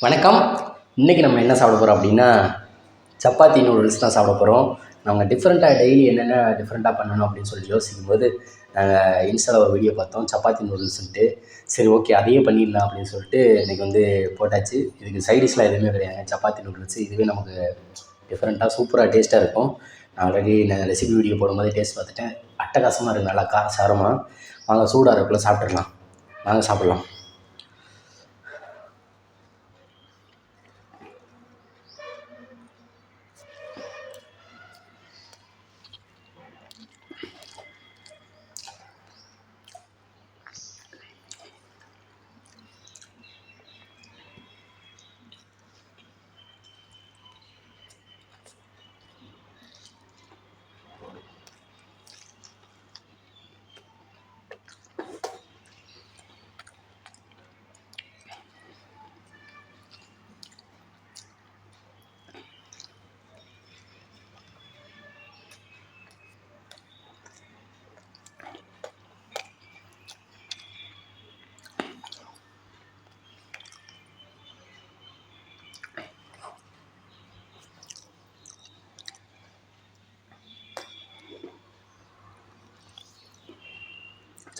வணக்கம். இன்றைக்கி நம்ம என்ன சாப்பிட போகிறோம் அப்படின்னா சப்பாத்தி நூடுல்ஸ் தான் சாப்பிட போகிறோம். நாங்கள் டிஃப்ரெண்ட்டாக டெய்லி என்னென்ன டிஃப்ரெண்ட்டாக பண்ணணும் அப்படின்னு சொல்லி யோசிக்கும்போது நாங்கள் இன்ஸ்டாவில் ஒரு வீடியோ பார்த்தோம் சப்பாத்தி நூடுல்ஸ்ன்ட்டு. சரி ஓகே அதையே பண்ணிடலாம் அப்படின்னு சொல்லிட்டு இன்றைக்கி வந்து போட்டாச்சு. இதுக்கு சைடிஷ்லாம் எதுவுமே கிடையாது, சப்பாத்தி நூடுல்ஸ். இதுவே நமக்கு டிஃப்ரெண்ட்டாக சூப்பராக டேஸ்ட்டாக இருக்கும். நான் ஆல்ரெடி ரெசிபி வீடியோ போடும்போது டேஸ்ட் பார்த்துட்டேன். அட்டகாசமாக இருக்குது, நல்லா காரசாரமாக. வாங்க சூடாக இருக்குள்ளே சாப்பிட்றலாம், வாங்க சாப்பிட்லாம்.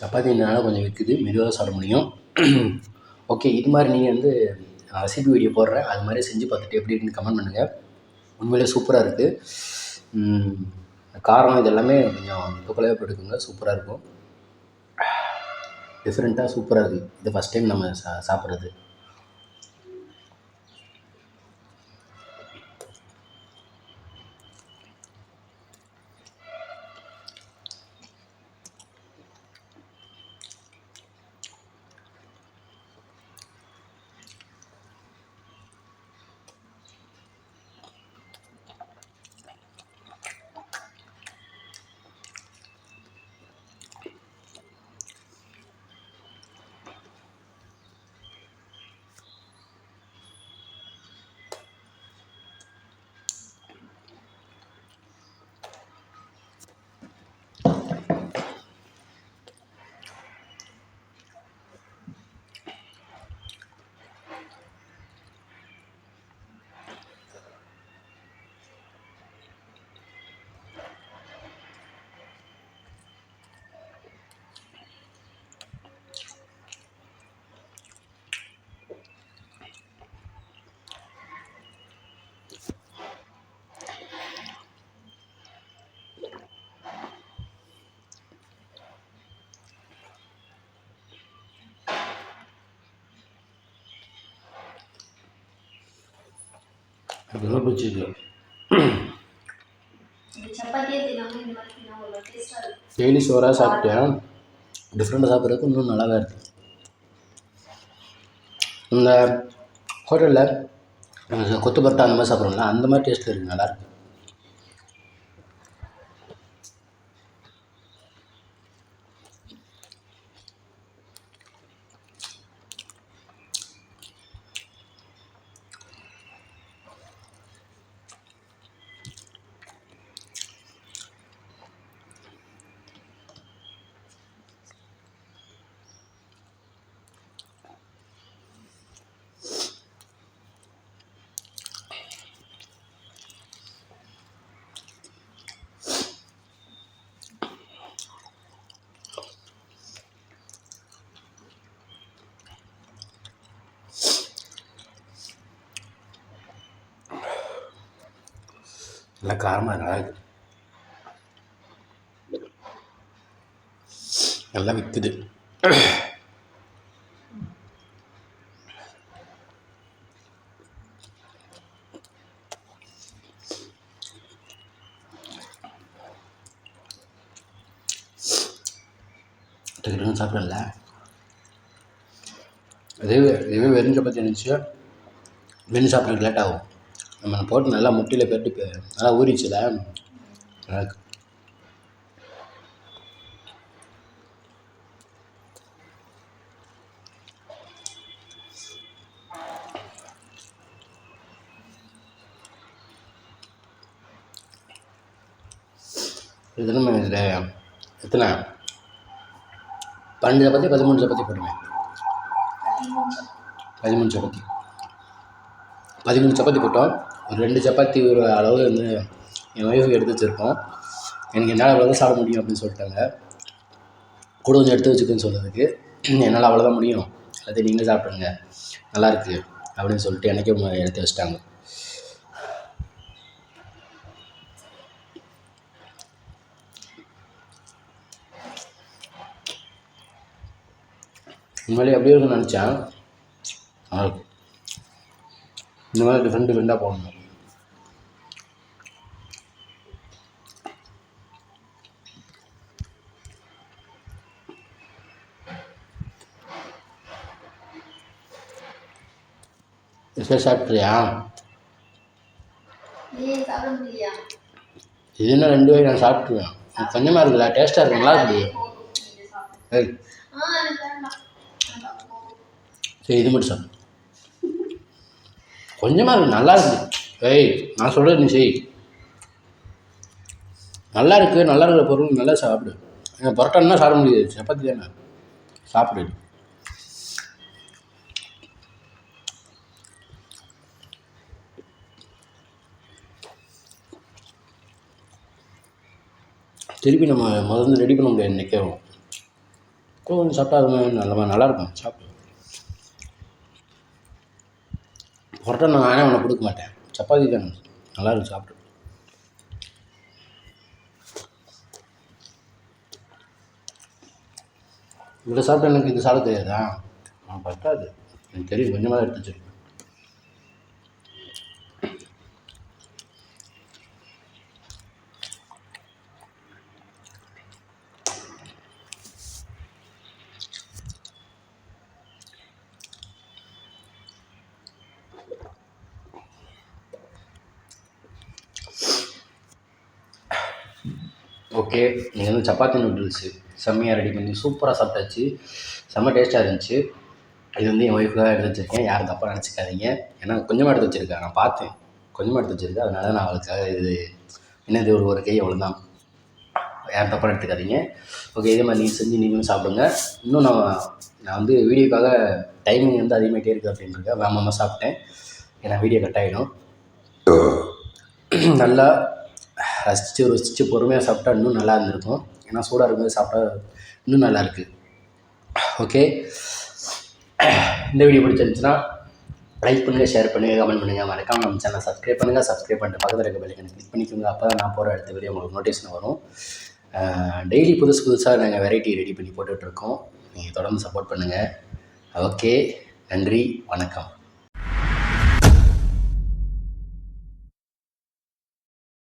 சப்பாத்தினால கொஞ்சம் விற்குது, மெதுவாக சாப்பிட முடியும். ஓகே, இது மாதிரி நீங்கள் வந்து ரெசிபி வீடியோ போடுறேன், அது மாதிரி செஞ்சு பார்த்துட்டு எப்படி இருக்குன்னு கமெண்ட் பண்ணுங்கள். உண்மையிலே சூப்பராக இருக்குது. காரம் இது எல்லாமே கொஞ்சம் தூக்கலாகவே போட்டுக்கோங்க, சூப்பராக இருக்கும். டிஃப்ரெண்ட்டாக சூப்பராக இருக்குது. இது ஃபஸ்ட் டைம் நம்ம சாப்பிட்றது. ரொம்ப பிடிச்சிருக்கு. டெய்லி சோறாக சாப்பிட்டேன், டிஃப்ரெண்ட்டாக சாப்பிட்றதுக்கு இன்னும் நல்லா தான் இருக்குது. இந்த ஹோட்டலில் கொத்து பரோட்டா அந்த மாதிரி சாப்பிட்றோம்ல, அந்த மாதிரி டேஸ்ட்டில் இருக்குது, நல்லாயிருக்கு. நல்லா காரமாக நல்லா இருக்குது, நல்லா விற்குது. டக்குனு சாப்பிடல, இதுவே வெறும் சப்பாத்தி இருந்துச்சு, வெறும் சாப்பிட்றதுக்கு லேட் ஆகும். நம்ம போட்டு நல்லா முட்டியில் பெட்டு நல்லா ஊறிச்சுல, நல்லா இருக்கு. இதுன்னு இதில் எத்தனை 12 சப்பாத்தி 13 சப்பாத்தி போட்டுருவேன், 13 சப்பாத்தி. 13 சப்பாத்தி போட்டோம். ஒரு 2 சப்பாத்தி ஒரு அளவு வந்து என் ஒய்ஃபுக்கு எடுத்து வச்சுருக்கோம். எனக்கு என்னால் அவ்வளோதான் சாப்பிட முடியும் அப்படின்னு சொல்லிட்டாங்க. கூட கொஞ்சம் எடுத்து வச்சுக்குன்னு சொன்னதுக்கு என்னால் அவ்வளோதான் முடியும், எல்லாத்தையும் நீங்களே சாப்பிடுங்க, நல்லாயிருக்கு அப்படின்னு சொல்லிட்டு எனக்கே எடுத்து வச்சுட்டாங்க. உண்மையிலே அப்படியே இருக்குன்னு நினச்சேன். இந்த மாதிரி டிஃப்ரெண்ட்டாக போடணும். சரி, சாப்பிட்றியா? இது என்ன 2 வாய் நான் சாப்பிட்ருவேன். கொஞ்சமாக இருக்குல்ல, டேஸ்ட்டாக இருக்கு, நல்லா இருக்குது. ஏய் சரி, இது மட்டும் சாப்பிடு. கொஞ்சமாக இருக்குது, நல்லா இருக்குது. ஏய் நான் சொல்கிறது நீ செய். நல்லா இருக்குது, நல்லா இருக்கிற பொருள் நல்லா சாப்பிடு. பரோட்டான்னா சாப்பிட முடியாது, சப்பாத்தி தானே, சாப்பிடு. திருப்பி நம்ம முதல்ல ரெடி பண்ண முடியாது, நிற்கவும் கொஞ்சம் சாப்பிட்டா அது நல்லாயிருக்கும். சாப்பிடு. பரோட்டா நானே உனக்கு கொடுக்க மாட்டேன், சப்பாத்தி தானே, நல்லாயிருக்கும், சாப்பிடு. இவ்வளோ சாப்பிட்டா எனக்கு இது சாப்பிட தெரியாதா? நான் பத்தாது, எனக்கு தெரியும், கொஞ்சமாக எடுத்து வச்சிருக்கேன். ஓகே, நீங்கள் வந்து சப்பாத்தி நூடுல்ஸு செம்மையாக ரெடி பண்ணி சூப்பராக சாப்பிட்டாச்சு. செம்ம டேஸ்ட்டாக இருந்துச்சு. இது வந்து என் ஒய்ஃபுக்காக எடுத்து வச்சுருக்கேன், யாரும் தப்பாக நினச்சிக்காதீங்க. ஏன்னா கொஞ்சமாக எடுத்து வச்சுருக்கேன், நான் பார்த்தேன் கொஞ்சமாக எடுத்து வச்சுருக்கேன், அதனால நான் அவளுக்காக இது என்னது ஒரு கை அவ்வளோதான், யாரும் தப்பாக எடுத்துக்காதீங்க. ஓகே, இதே மாதிரி நீங்கள் செஞ்சு நீங்களும் சாப்பிடுங்க. இன்னும் நான் வந்து வீடியோக்காக டைமிங் வந்து அதிகமாகிட்டே இருக்குது அப்படின்ட்டுருக்கேன். வேகமாக சாப்பிட்டேன், ஏன்னா வீடியோ கட் ஆகிடும். நல்லா ரசித்து பொறுமையாக சாப்பிட்டா இன்னும் நல்லா இருந்திருக்கும். ஏன்னா சூடாக இருக்கும்போது சாப்பிட்டா இன்னும் நல்லாயிருக்கு. ஓகே, இந்த வீடியோ பிடிச்சிருந்துச்சுன்னா லைக் பண்ணுங்கள், ஷேர் பண்ணுங்கள், கமெண்ட் பண்ணுங்கள், மறக்காமல் நம்ம சேனலை சப்ஸ்கிரைப் பண்ணுங்கள். சப்ஸ்கிரைப் பண்ணிட்டு பக்கத்தில் இருக்க பெல் ஐகானை கிளிக் பண்ணிக்கோங்க. அப்போ தான் நான் போகிற அடுத்த வீடியோ உங்களுக்கு நோட்டிஃபிகேஷன் வரும். டெய்லி புதுசாக நாங்கள் வெரைட்டி ரெடி பண்ணி போட்டுட்ருக்கோம். நீங்கள் தொடர்ந்து சப்போர்ட் பண்ணுங்கள். ஓகே, நன்றி, வணக்கம்.